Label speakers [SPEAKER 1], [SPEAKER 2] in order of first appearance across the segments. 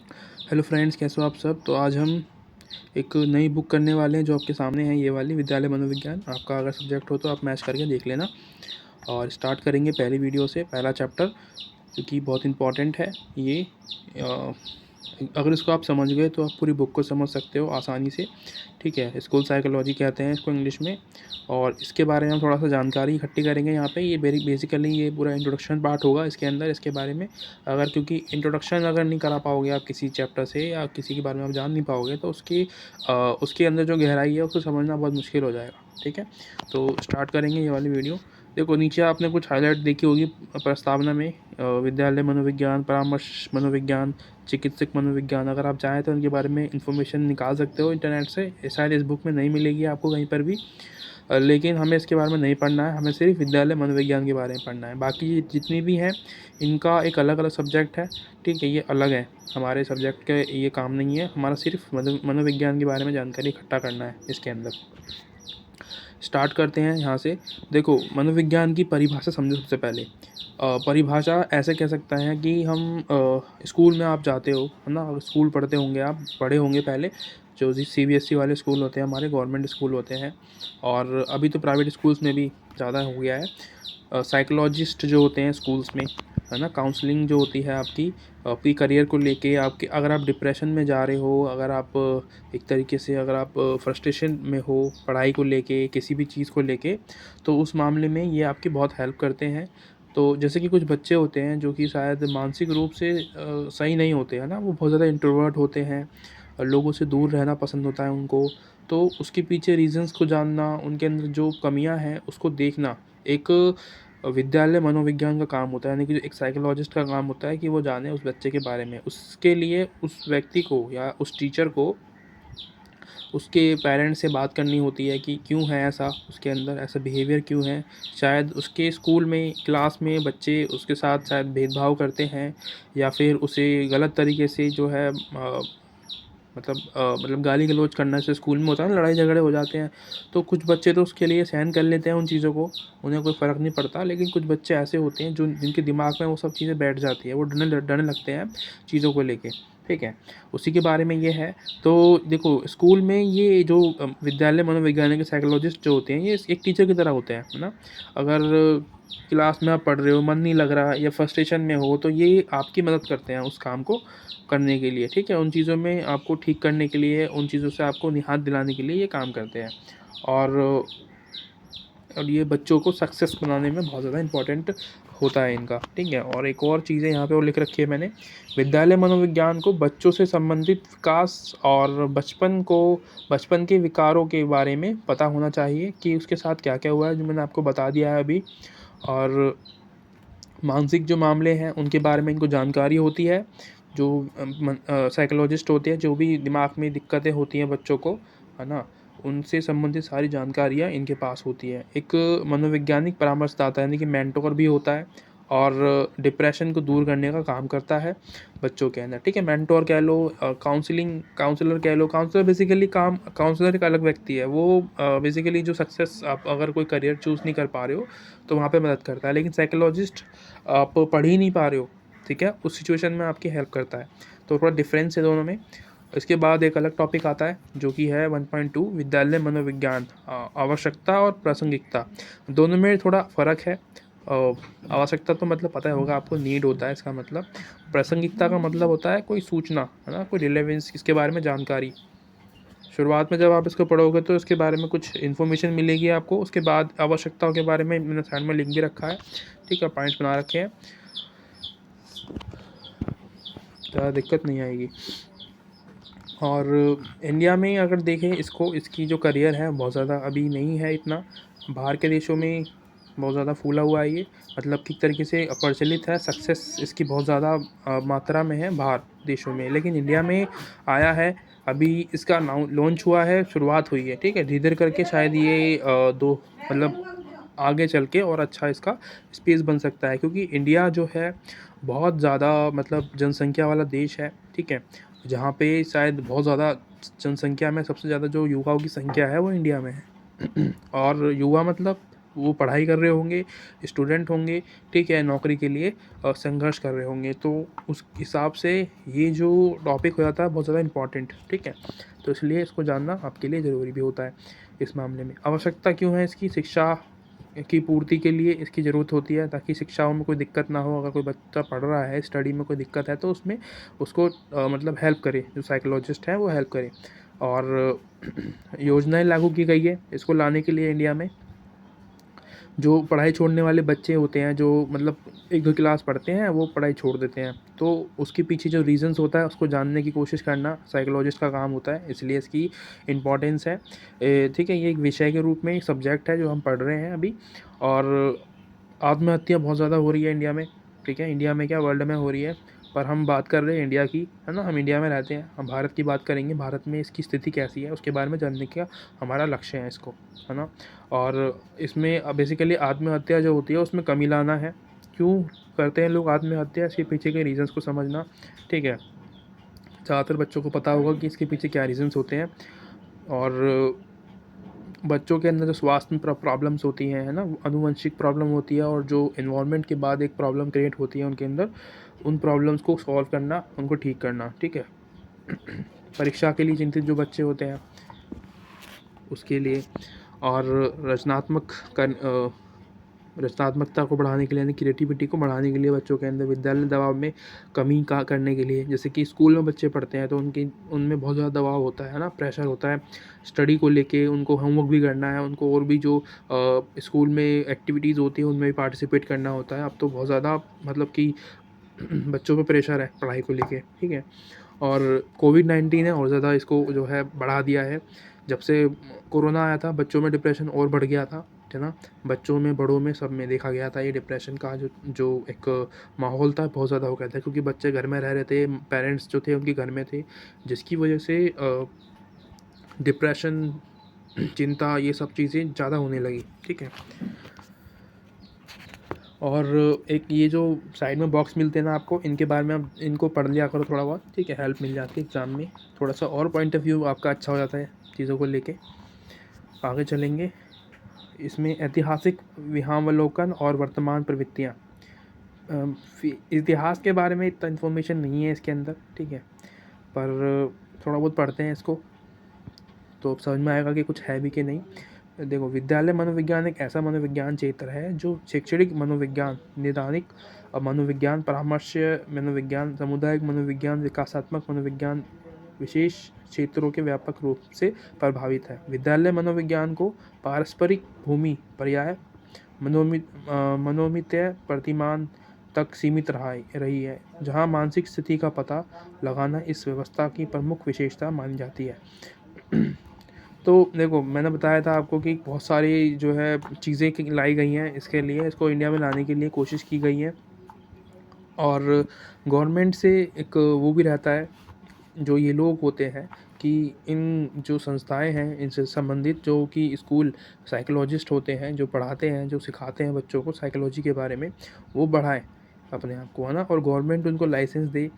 [SPEAKER 1] Hello friends, कैसे हो आप सब। तो आज हम एक नई बुक करने वाले हैं जो आपके सामने है, ये वाली विद्यालय मनोविज्ञान। आपका अगर सब्जेक्ट हो तो आप मैच करके देख लेना। और स्टार्ट करेंगे पहली वीडियो से, पहला चैप्टर, क्योंकि बहुत इंपॉर्टेंट है ये। अगर इसको आप समझ गए तो आप पूरी बुक को समझ सकते हो आसानी से। ठीक है, स्कूल साइकोलॉजी कहते हैं इसको इंग्लिश में। और इसके बारे में हम थोड़ा सा जानकारी इकट्ठी करेंगे यहाँ पे। ये बेसिकली ये पूरा इंट्रोडक्शन पार्ट होगा इसके अंदर, इसके बारे में। अगर क्योंकि इंट्रोडक्शन अगर नहीं करा पाओगे आप किसी चैप्टर से, या किसी के बारे में आप जान नहीं पाओगे, तो उसके अंदर जो गहराई है उसको समझना बहुत मुश्किल हो जाएगा। ठीक है, तो स्टार्ट करेंगे ये वाली वीडियो। देखो, नीचे आपने कुछ हाईलाइट देखी होगी प्रस्तावना में। विद्यालय मनोविज्ञान, परामर्श मनोविज्ञान, चिकित्सक मनोविज्ञान। अगर आप चाहें तो उनके बारे में इंफॉर्मेशन निकाल सकते हो इंटरनेट से। शायद इस बुक में नहीं मिलेगी आपको कहीं पर भी, लेकिन हमें इसके बारे में नहीं पढ़ना है। हमें सिर्फ विद्यालय मनोविज्ञान के बारे में पढ़ना है। बाकी जितनी भी हैं इनका एक अलग अलग सब्जेक्ट है। ठीक है, ये अलग है, हमारे सब्जेक्ट के ये काम नहीं है। हमारा सिर्फ मनोविज्ञान के बारे में जानकारी इकट्ठा करना है इसके अंदर। स्टार्ट करते हैं यहाँ से। देखो, मनोविज्ञान की परिभाषा समझो सबसे पहले। परिभाषा ऐसे कह सकते हैं कि हम स्कूल में आप जाते हो, है ना, स्कूल पढ़ते होंगे, आप पढ़े होंगे पहले। जो CBSE वाले स्कूल होते हैं, हमारे गवर्नमेंट स्कूल होते हैं। और अभी तो प्राइवेट स्कूल्स में भी ज़्यादा हो गया है। साइकोलॉजिस्ट जो होते हैं स्कूल्स में, है ना, काउंसलिंग जो होती है आपकी करियर को लेके। आपके अगर आप डिप्रेशन में जा रहे हो, अगर आप एक तरीके से अगर आप फ्रस्ट्रेशन में हो पढ़ाई को लेके, किसी भी चीज़ को लेके, तो उस मामले में ये आपकी बहुत हेल्प करते हैं। तो जैसे कि कुछ बच्चे होते हैं जो कि शायद मानसिक रूप से सही नहीं होते हैं ना, वो बहुत ज़्यादा इंट्रोवर्ट होते हैं, और लोगों से दूर रहना पसंद होता है उनको। तो उसके पीछे रीज़न्स को जानना, उनके अंदर जो कमियां हैं उसको देखना, एक विद्यालय मनोविज्ञान का काम होता है। यानी कि एक साइकोलॉजिस्ट का काम होता है कि वो जाने उस बच्चे के बारे में। उसके लिए उस व्यक्ति को या उस टीचर को उसके पेरेंट्स से बात करनी होती है कि क्यों है ऐसा, उसके अंदर ऐसा बिहेवियर क्यों है। शायद उसके स्कूल में, क्लास में बच्चे उसके साथ शायद भेदभाव करते हैं, या फिर उसे गलत तरीके से जो है मतलब गाली गलौज करना से स्कूल में होता है ना, लड़ाई झगड़े हो जाते हैं। तो कुछ बच्चे तो उसके लिए सहन कर लेते हैं उन चीज़ों को, उन्हें कोई फ़र्क नहीं पड़ता। लेकिन कुछ बच्चे ऐसे होते हैं जो जिनके दिमाग में वो सब चीज़ें बैठ जाती है, वो डरने लगते हैं चीज़ों को लेके। ठीक है, उसी के बारे में ये है। तो देखो, स्कूल में ये जो विद्यालय मनोवैज्ञानिक साइकोलॉजिस्ट जो होते हैं, ये एक टीचर की तरह होते हैं, है ना। अगर क्लास में आप पढ़ रहे हो, मन नहीं लग रहा या फ्रस्ट्रेशन में हो, तो ये आपकी मदद करते हैं उस काम को करने के लिए। ठीक है, उन चीज़ों में आपको ठीक करने के लिए, उन चीज़ों से आपको निजात दिलाने के लिए ये काम करते हैं। और ये बच्चों को सक्सेस बनाने में बहुत ज़्यादा इंपॉर्टेंट होता है इनका। ठीक है, और एक और चीज़ें यहाँ पे और लिख रखी है मैंने। विद्यालय मनोविज्ञान को बच्चों से संबंधित विकास और बचपन के विकारों के बारे में पता होना चाहिए कि उसके साथ क्या क्या हुआ है, जो मैंने आपको बता दिया है अभी। और मानसिक जो मामले हैं उनके बारे में इनको जानकारी होती है। जो साइकोलॉजिस्ट होते हैं, जो भी दिमाग में दिक्कतें होती हैं बच्चों को, है ना, उनसे संबंधित सारी जानकारियाँ इनके पास होती है। एक मनोवैज्ञानिक परामर्शदाता यानी कि मेंटोर भी होता है, और डिप्रेशन को दूर करने का काम करता है बच्चों के अंदर। ठीक है, मेंटोर कह लो, काउंसलर कह लो। काउंसलर बेसिकली काउंसलर एक अलग व्यक्ति है। वो बेसिकली जो सक्सेस, आप अगर कोई करियर चूज़ नहीं कर पा रहे हो तो वहाँ पे मदद करता है। लेकिन साइकोलॉजिस्ट, आप पढ़ ही नहीं पा रहे हो, ठीक है, उस सिचुएशन में आपकी हेल्प करता है। तो थोड़ा डिफरेंस है दोनों में। इसके बाद एक अलग टॉपिक आता है जो कि है 1.2 विद्यालय मनोविज्ञान, आवश्यकता और प्रासंगिकता। दोनों में थोड़ा फ़र्क है। आवश्यकता तो मतलब पता होगा आपको, नीड होता है इसका मतलब। प्रासंगिकता का मतलब होता है कोई सूचना, है ना, कोई रिलेवेंस, इसके बारे में जानकारी। शुरुआत में जब आप इसको पढ़ोगे तो इसके बारे में कुछ इन्फॉर्मेशन मिलेगी आपको। उसके बाद आवश्यकताओं के बारे में मैंने साइड में लिख भी रखा है। ठीक है, पॉइंट्स बना रखे हैं, ज़्यादा दिक्कत नहीं आएगी। और इंडिया में अगर देखें इसको, इसकी जो करियर है बहुत ज़्यादा अभी नहीं है इतना। बाहर के देशों में बहुत ज़्यादा फूला हुआ है ये, मतलब किस तरीके से प्रचलित है। सक्सेस इसकी बहुत ज़्यादा मात्रा में है बाहर देशों में, लेकिन इंडिया में आया है अभी। इसका लॉन्च हुआ है, शुरुआत हुई है। ठीक है, धीरे धीरे करके शायद ये दो मतलब आगे चल के और अच्छा इसका स्पेस बन सकता है, क्योंकि इंडिया जो है बहुत ज़्यादा मतलब जनसंख्या वाला देश है। ठीक है, जहाँ पे शायद बहुत ज़्यादा जनसंख्या में सबसे ज़्यादा जो युवाओं की संख्या है वो इंडिया में है। और युवा मतलब वो पढ़ाई कर रहे होंगे, स्टूडेंट होंगे, ठीक है, नौकरी के लिए संघर्ष कर रहे होंगे। तो उस हिसाब से ये जो टॉपिक हो जाता है बहुत ज़्यादा इम्पॉर्टेंट, ठीक है। तो इसलिए इसको जानना आपके लिए ज़रूरी भी होता है। इस मामले में आवश्यकता क्यों है इसकी? शिक्षा की पूर्ति के लिए इसकी ज़रूरत होती है, ताकि शिक्षाओं में कोई दिक्कत ना हो। अगर कोई बच्चा पढ़ रहा है, स्टडी में कोई दिक्कत है, तो उसमें उसको मतलब हेल्प करे, जो साइकोलॉजिस्ट है वो हेल्प करे। और योजनाएं लागू की गई है इसको लाने के लिए इंडिया में। जो पढ़ाई छोड़ने वाले बच्चे होते हैं, जो मतलब 1-2 क्लास पढ़ते हैं, वो पढ़ाई छोड़ देते हैं, तो उसके पीछे जो रीज़न्स होता है उसको जानने की कोशिश करना साइकोलॉजिस्ट का काम होता है, इसलिए इसकी इम्पोर्टेंस है। ठीक है, ये एक विषय के रूप में एक सब्जेक्ट है जो हम पढ़ रहे हैं अभी। और आत्महत्या बहुत ज़्यादा हो रही है इंडिया में, ठीक है, इंडिया में क्या, वर्ल्ड में हो रही है, पर हम बात कर रहे हैं इंडिया की, है ना, हम इंडिया में रहते हैं, हम भारत की बात करेंगे, भारत में इसकी स्थिति कैसी है उसके बारे में जानने का हमारा लक्ष्य है इसको, है ना। और इसमें बेसिकली आत्महत्या जो होती है उसमें कमी लाना है। क्यों करते हैं लोग आत्महत्या, इसके पीछे के रीज़न्स को समझना, ठीक है। ज़्यादातर बच्चों को पता होगा कि इसके पीछे क्या रीज़न्स होते हैं। और बच्चों के अंदर जो स्वास्थ्य में प्रॉब्लम्स होती हैं, है ना, आनुवंशिक प्रॉब्लम होती है, और जो एनवायरनमेंट के बाद एक प्रॉब्लम क्रिएट होती है उनके अंदर, उन प्रॉब्लम्स को सॉल्व करना, उनको ठीक करना, ठीक है। परीक्षा के लिए चिंतित जो बच्चे होते हैं उसके लिए, और रचनात्मकता को बढ़ाने के लिए, यानी क्रिएटिविटी को बढ़ाने के लिए, बच्चों के अंदर विद्यालय दबाव में कमी का करने के लिए। जैसे कि स्कूल में बच्चे पढ़ते हैं तो उनमें बहुत ज़्यादा दबाव होता है ना, प्रेशर होता है स्टडी को लेके, उनको होमवर्क भी करना है, उनको और भी जो स्कूल में एक्टिविटीज़ होती है उनमें भी पार्टिसिपेट करना होता है। अब तो बहुत ज़्यादा मतलब कि बच्चों पे प्रेशर है पढ़ाई को लेके, ठीक है। और कोविड-19 ने और ज़्यादा इसको जो है बढ़ा दिया है। जब से कोरोना आया था, बच्चों में डिप्रेशन और बढ़ गया था, है ना। बच्चों में, बड़ों में, सब में देखा गया था ये डिप्रेशन का जो जो एक माहौल था बहुत ज़्यादा हो गया था, क्योंकि बच्चे घर में रह रहे थे, पेरेंट्स जो थे उनके घर में थे, जिसकी वजह से डिप्रेशन, चिंता, ये सब चीज़ें ज़्यादा होने लगी, ठीक है। और एक ये जो साइड में बॉक्स मिलते हैं ना आपको, इनके बारे में आप इनको पढ़ लिया करो थोड़ा बहुत, ठीक है, हेल्प मिल जाती है एग्ज़ाम में, थोड़ा सा और पॉइंट ऑफ व्यू आपका अच्छा हो जाता है चीज़ों को लेके। आगे चलेंगे, इसमें ऐतिहासिक विहंगावलोकन और वर्तमान प्रवृत्तियाँ। इतिहास के बारे में इतना इन्फॉर्मेशन नहीं है इसके अंदर, ठीक है, पर थोड़ा बहुत पढ़ते हैं इसको तो समझ में आएगा कि कुछ है भी कि नहीं। देखो, विद्यालय मनोविज्ञान एक ऐसा मनोविज्ञान क्षेत्र है जो शैक्षणिक मनोविज्ञान, निदानिक मनोविज्ञान, परामर्श मनोविज्ञान, सामुदायिक मनोविज्ञान, विकासात्मक मनोविज्ञान, विशेष क्षेत्रों के व्यापक रूप से प्रभावित है। विद्यालय मनोविज्ञान को पारस्परिक भूमि पर्याय मनोमितीय प्रतिमान तक सीमित रही है, जहाँ मानसिक स्थिति का पता लगाना इस व्यवस्था की प्रमुख विशेषता मानी जाती है। तो देखो, मैंने बताया था आपको कि बहुत सारी जो है चीज़ें लाई गई हैं इसके लिए, इसको इंडिया में लाने के लिए कोशिश की गई है। और गवर्नमेंट से एक वो भी रहता है, जो ये लोग होते हैं कि इन जो संस्थाएं हैं इनसे संबंधित, जो कि स्कूल साइकोलॉजिस्ट होते हैं, जो पढ़ाते हैं, जो सिखाते हैं बच्चों को साइकोलॉजी के बारे में, वो बढ़ाएं अपने आप को, है ना। और गवर्नमेंट उनको लाइसेंस दे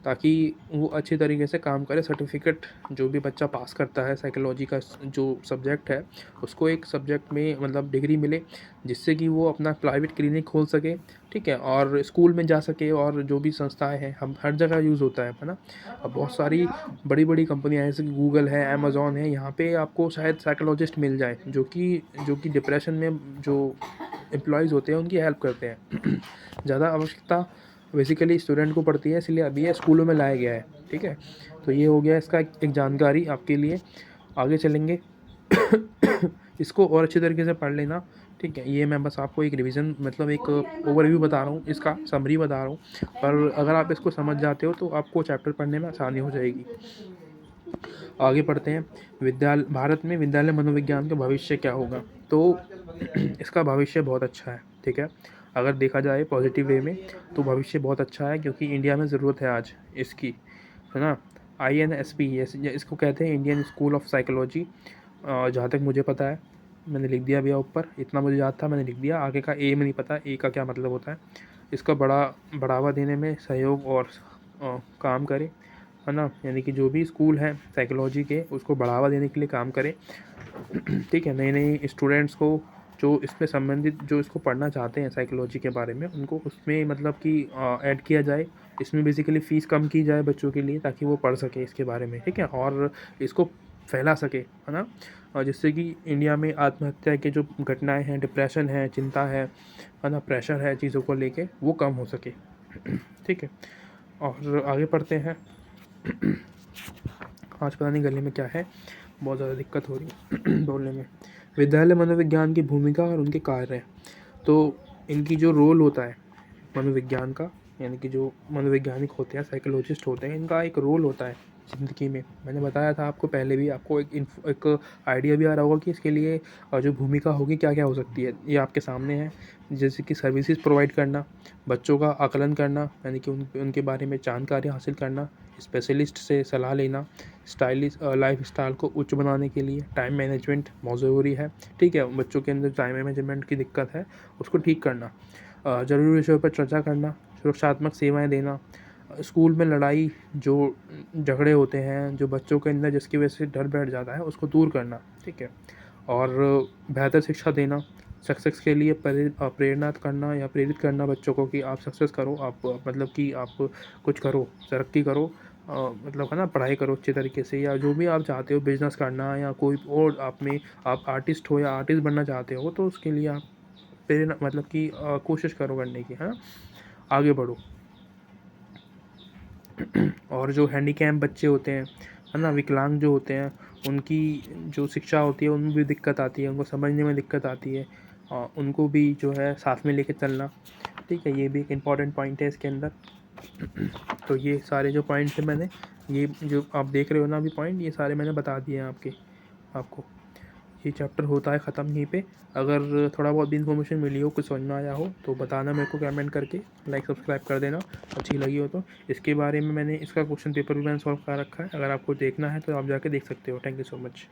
[SPEAKER 1] ताकि वो अच्छी तरीके से काम करे। सर्टिफिकेट जो भी बच्चा पास करता है साइकोलॉजी का जो सब्जेक्ट है, उसको एक सब्जेक्ट में मतलब डिग्री मिले, जिससे कि वो अपना प्राइवेट क्लिनिक खोल सके, ठीक है, और स्कूल में जा सके, और जो भी संस्थाएं हैं, हम हर जगह यूज़ होता है ना। अब बहुत सारी बड़ी बड़ी कंपनियां हैं, जैसे कि गूगल है, अमेज़ॉन है, यहाँ पे आपको शायद साइकोलॉजिस्ट मिल जाए जो कि डिप्रेशन में जो एम्प्लॉयज़ होते हैं उनकी हेल्प करते हैं। ज़्यादा आवश्यकता बेसिकली स्टूडेंट को पड़ती है, इसलिए अभी ये स्कूलों में लाया गया है, ठीक है। तो ये हो गया इसका एक जानकारी आपके लिए। आगे चलेंगे। इसको और अच्छी तरीके से पढ़ लेना, ठीक है। ये मैं बस आपको एक रिवीजन मतलब एक ओवरव्यू बता रहा हूँ, इसका समरी बता रहा हूँ, पर अगर आप इसको समझ जाते हो तो आपको चैप्टर पढ़ने में आसानी हो जाएगी। आगे पढ़ते हैं। भारत में विद्यालय मनोविज्ञान का भविष्य क्या होगा? तो इसका भविष्य बहुत अच्छा है, ठीक है। अगर देखा जाए पॉजिटिव वे में तो भविष्य बहुत अच्छा है, क्योंकि इंडिया में ज़रूरत है आज इसकी, है ना। INSP इसको कहते हैं, इंडियन स्कूल ऑफ साइकोलॉजी। जहाँ तक मुझे पता है, मैंने लिख दिया भैया ऊपर, इतना मुझे याद था मैंने लिख दिया, आगे का ए में नहीं पता ए का क्या मतलब होता है। इसका बढ़ावा देने में सहयोग और काम करे, है ना, यानी कि जो भी स्कूल हैं साइकोलॉजी के उसको बढ़ावा देने के लिए काम करें, ठीक है। नए नए स्टूडेंट्स को जो इसमें संबंधित जो इसको पढ़ना चाहते हैं साइकोलॉजी के बारे में, उनको उसमें मतलब कि ऐड किया जाए। इसमें बेसिकली फ़ीस कम की जाए बच्चों के लिए, ताकि वो पढ़ सकें इसके बारे में, ठीक है, और इसको फैला सके, है ना। और जिससे कि इंडिया में आत्महत्या के जो घटनाएं हैं, डिप्रेशन है, चिंता है ना, प्रेशर है चीज़ों को लेके, वो कम हो सके। ठीक है, और आगे पढ़ते हैं। आज पता नहीं गले में क्या है, बहुत ज़्यादा दिक्कत हो रही है बोलने में। विद्यालय मनोविज्ञान की भूमिका और उनके कार्य। तो इनकी जो रोल होता है मनोविज्ञान का, यानी कि जो मनोवैज्ञानिक होते हैं, साइकोलॉजिस्ट होते हैं, इनका एक रोल होता है ज़िंदगी में। मैंने बताया था आपको पहले भी, आपको एक आइडिया भी आ रहा होगा कि इसके लिए जो भूमिका होगी क्या क्या हो सकती है। ये आपके सामने है, जैसे कि सर्विसेज प्रोवाइड करना, बच्चों का आकलन करना, यानी कि उनके बारे में जानकारी हासिल करना, स्पेशलिस्ट से सलाह लेना, स्टाइलिश लाइफ स्टाइल को उच्च बनाने के लिए टाइम मैनेजमेंट बहुत ज़रूरी है। ठीक है, बच्चों के अंदर टाइम मैनेजमेंट की दिक्कत है, उसको ठीक करना, ज़रूरी विषयों पर चर्चा करना, सुरक्षात्मक सेवाएं देना, स्कूल में लड़ाई जो झगड़े होते हैं जो बच्चों के अंदर जिसकी वजह से डर बैठ जाता है, उसको दूर करना, ठीक है, और बेहतर शिक्षा देना, सक्सेस के लिए प्रेरणा करना या प्रेरित करना बच्चों को कि आप सक्सेस करो, आप मतलब कि आप कुछ करो, तरक्की करो, मतलब है ना, पढ़ाई करो अच्छे तरीके से, या जो भी आप चाहते हो, बिजनेस करना या कोई और आप आर्टिस्ट हो या आर्टिस्ट बनना चाहते हो, तो उसके लिए आप प्रेरणा मतलब कि कोशिश करो करने की, है ना, आगे बढ़ो। और जो हैंडीकैप बच्चे होते हैं, है ना, विकलांग जो होते हैं, उनकी जो शिक्षा होती है उनमें भी दिक्कत आती है, उनको समझने में दिक्कत आती है, उनको भी जो है साथ में लेके चलना, ठीक है, ये भी एक इम्पॉर्टेंट पॉइंट है इसके अंदर। तो ये सारे जो पॉइंट्स हैं मैंने, ये जो आप देख रहे हो ना अभी पॉइंट, ये सारे मैंने बता दिए हैं आपको। ये चैप्टर होता है ख़त्म यहीं पे। अगर थोड़ा बहुत भी इन्फॉर्मेशन मिली हो, कुछ समझ में आया हो, तो बताना मेरे को कमेंट करके, लाइक सब्सक्राइब कर देना अच्छी लगी हो तो। इसके बारे में मैंने इसका क्वेश्चन पेपर भी मैंने सॉल्व कर रखा है, अगर आपको देखना है तो आप जाके देख सकते हो। Thank you so much.